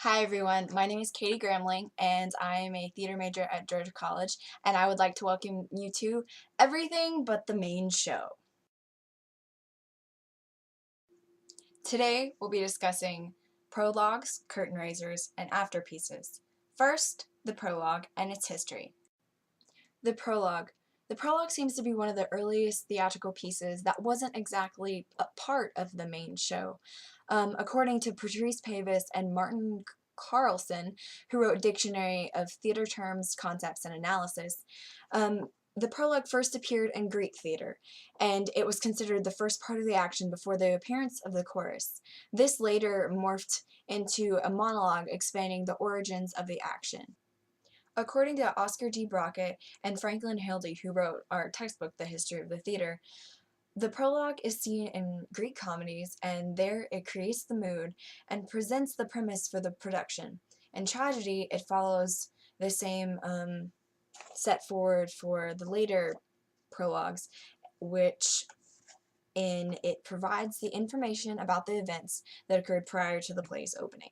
Hi everyone, my name is Katy Gramling and I am a theater major at Georgia College, and I would like to welcome you to Everything But the Main Show. Today we'll be discussing prologues, curtain raisers, and afterpieces. First, the prologue and its history. The prologue. The prologue seems to be one of the earliest theatrical pieces that wasn't exactly a part of the main show. According to Patrice Pavis and Martin Carlson, who wrote Dictionary of Theater Terms, Concepts, and Analysis, the prologue first appeared in Greek theater, and it was considered the first part of the action before the appearance of the chorus. This later morphed into a monologue explaining the origins of the action. According to Oscar G. Brockett and Franklin Hildy, who wrote our textbook, The History of the Theater, the prologue is seen in Greek comedies, and there it creates the mood and presents the premise for the production. In tragedy, it follows the same set forward for the later prologues, which it provides the information about the events that occurred prior to the play's opening.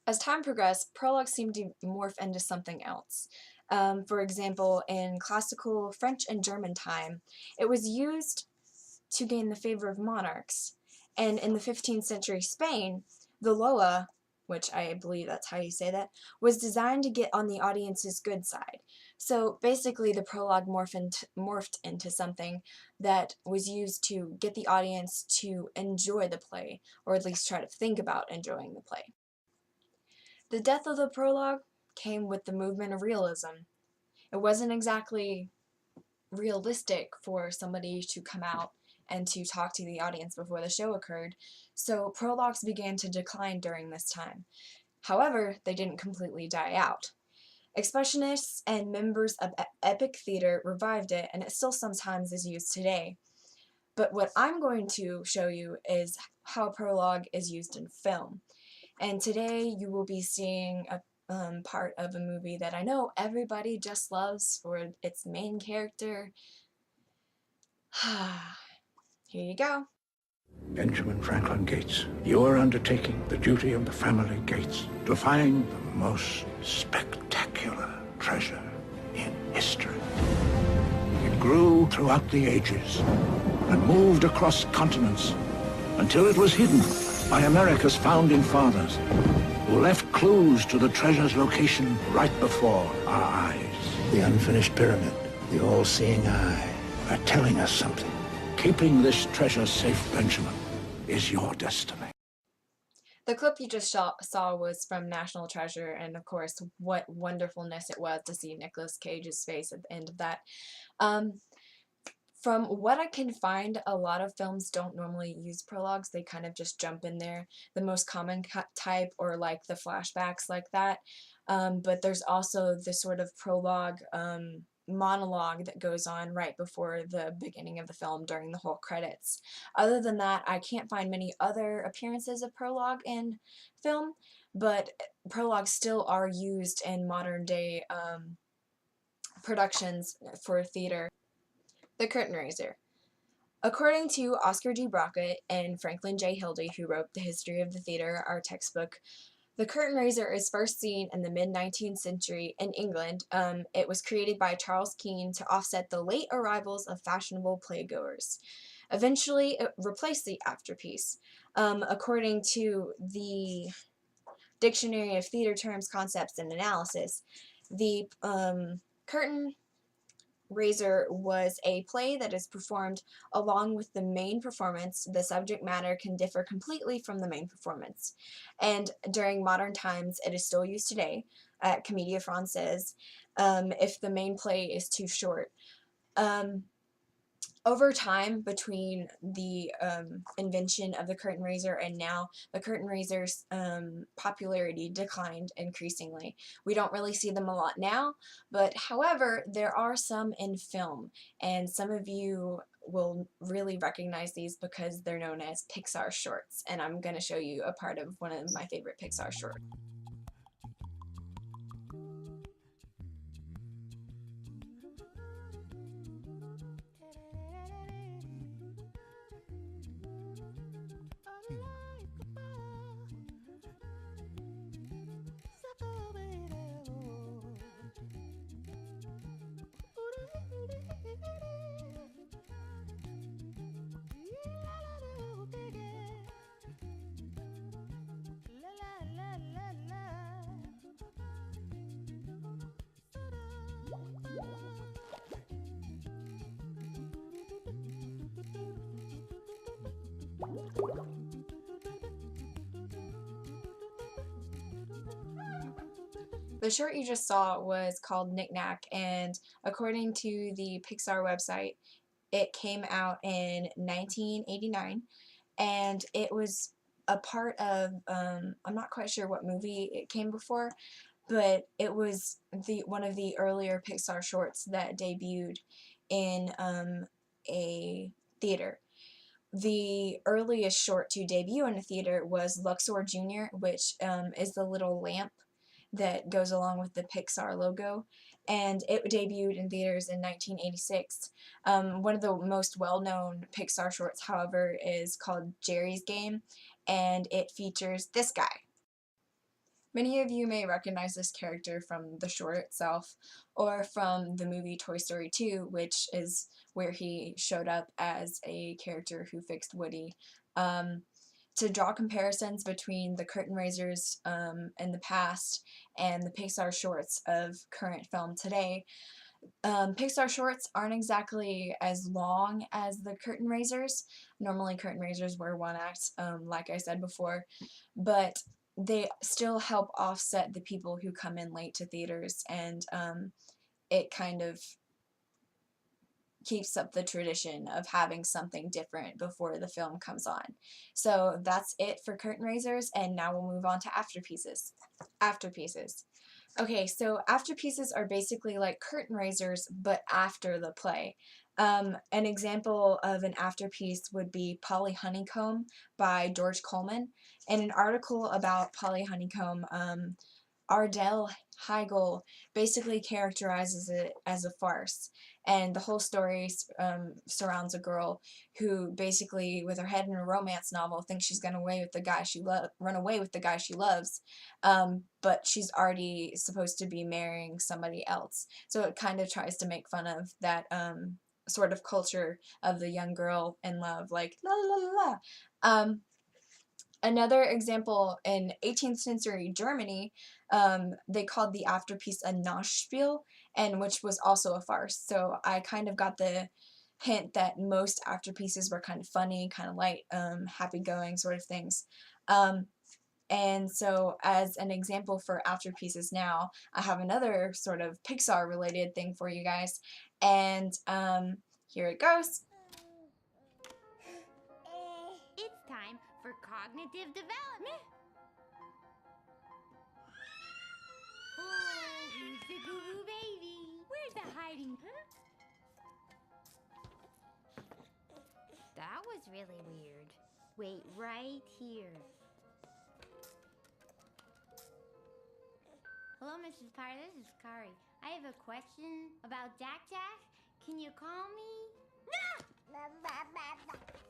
As time progressed, prologues seemed to morph into something else. For example, in classical French and German time, it was used to gain the favor of monarchs. And in the 15th century Spain, the loa, which I believe that's how you say that, was designed to get on the audience's good side. So basically the prologue morphed into something that was used to get the audience to enjoy the play, or at least try to think about enjoying the play. The death of the prologue came with the movement of realism. It wasn't exactly realistic for somebody to come out and to talk to the audience before the show occurred, so prologues began to decline during this time. However, they didn't completely die out. Expressionists and members of epic theater revived it, and it still sometimes is used today. But what I'm going to show you is how a prologue is used in film. And today you will be seeing a part of a movie that I know everybody just loves for its main character. Here you go. Benjamin Franklin Gates, you are undertaking the duty of the family Gates to find the most spectacular treasure in history. It grew throughout the ages and moved across continents until it was hidden by America's founding fathers, who left clues to the treasure's location right before our eyes. The unfinished pyramid, the all-seeing eye, are telling us something. Keeping this treasure safe, Benjamin, is your destiny. The clip you just saw was from National Treasure, and of course, what wonderfulness it was to see Nicolas Cage's face at the end of that. From what I can find, a lot of films don't normally use prologues. They kind of just jump in there. The most common type, or like the flashbacks like that. But there's also the sort of prologue monologue that goes on right before the beginning of the film during the whole credits. Other than that, I can't find many other appearances of prologue in film, but prologues still are used in modern day productions for theater. The curtain raiser. According to Oscar G. Brockett and Franklin J. Hildy, who wrote The History of the Theater, our textbook, the curtain raiser is first seen in the mid-19th century in England. It was created by Charles Keene to offset the late arrivals of fashionable playgoers. Eventually, it replaced the afterpiece. According to the Dictionary of Theater Terms, Concepts, and Analysis, the curtain raiser was a play that is performed along with the main performance. The subject matter can differ completely from the main performance. And during modern times, it is still used today at Comédie Française if the main play is too short. Over time, between the invention of the curtain raiser and now, the curtain raiser's popularity declined increasingly. We don't really see them a lot now, but however, there are some in film, and some of you will really recognize these because they're known as Pixar shorts, and I'm going to show you a part of one of my favorite Pixar shorts. The short you just saw was called Knick Knack, and according to the Pixar website, it came out in 1989, and it was a part of, I'm not quite sure what movie it came before, but it was one of the earlier Pixar shorts that debuted in a theater. The earliest short to debut in a theater was Luxor Jr., which is the little lamp that goes along with the Pixar logo, and it debuted in theaters in 1986. One of the most well-known Pixar shorts, however, is called Jerry's Game, and it features this guy. Many of you may recognize this character from the short itself, or from the movie Toy Story 2, which is where he showed up as a character who fixed Woody. To draw comparisons between the curtain raisers in the past and the Pixar shorts of current film today, Pixar shorts aren't exactly as long as the curtain raisers. Normally curtain raisers were one act, like I said before, but they still help offset the people who come in late to theaters, and it kind of keeps up the tradition of having something different before the film comes on. So that's it for curtain raisers, and now we'll move on to afterpieces. Afterpieces. Okay, so afterpieces are basically like curtain raisers, but after the play. An example of an afterpiece would be Polly Honeycomb by George Coleman. In an article about Polly Honeycomb, Ardell Heigl basically characterizes it as a farce, and the whole story surrounds a girl who basically, with her head in a romance novel, thinks she's gonna run away with the guy she loves, but she's already supposed to be marrying somebody else. So it kind of tries to make fun of that sort of culture of the young girl in love, like la la la la. Another example, in 18th century Germany, they called the afterpiece a Nachspiel, and which was also a farce. So I kind of got the hint that most afterpieces were kind of funny, kind of light, happy-going sort of things. And so as an example for afterpieces now, I have another sort of Pixar-related thing for you guys, and here it goes. It's time for cognitive development. Oh, who's the goo-goo baby? Where's the hiding, huh? That was really weird. Wait right here. Hello, Mrs. Potter. This is Kari. I have a question about Jack Jack. Can you call me? No!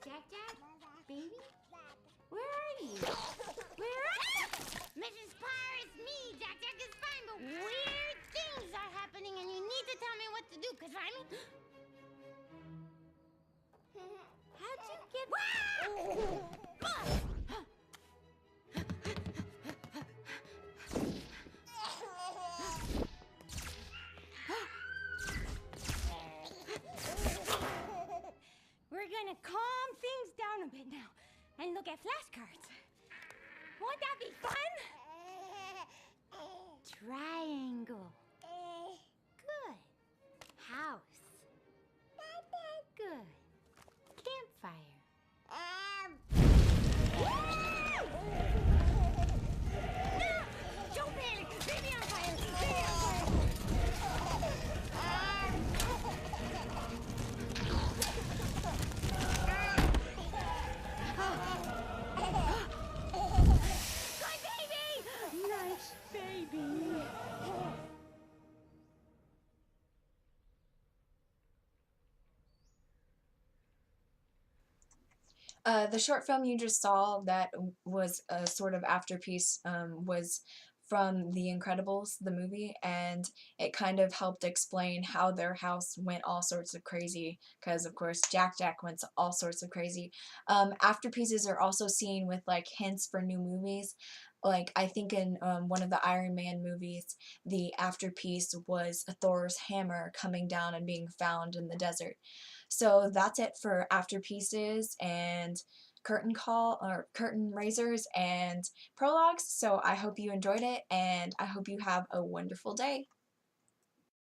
Jack Jack? Baby? Where are you? Where are you? Mrs. Potter, it's me. Jack Jack is fine, but weird things are happening and you need to tell me what to do, because I'm... How'd you get... We're gonna calm things down a bit now and look at flashcards. Won't that be fun? Triangle. Good. House. Good. Campfire. No! Don't panic! Baby on fire! Baby on fire! Good baby! Nice baby! The short film you just saw that was a sort of afterpiece was from The Incredibles, the movie, and it kind of helped explain how their house went all sorts of crazy, because of course Jack Jack went all sorts of crazy. Afterpieces are also seen with like hints for new movies. Like I think in one of the Iron Man movies, the afterpiece was Thor's hammer coming down and being found in the desert. So that's it for afterpieces, and curtain call or curtain raisers and prologues. So I hope you enjoyed it, and I hope you have a wonderful day.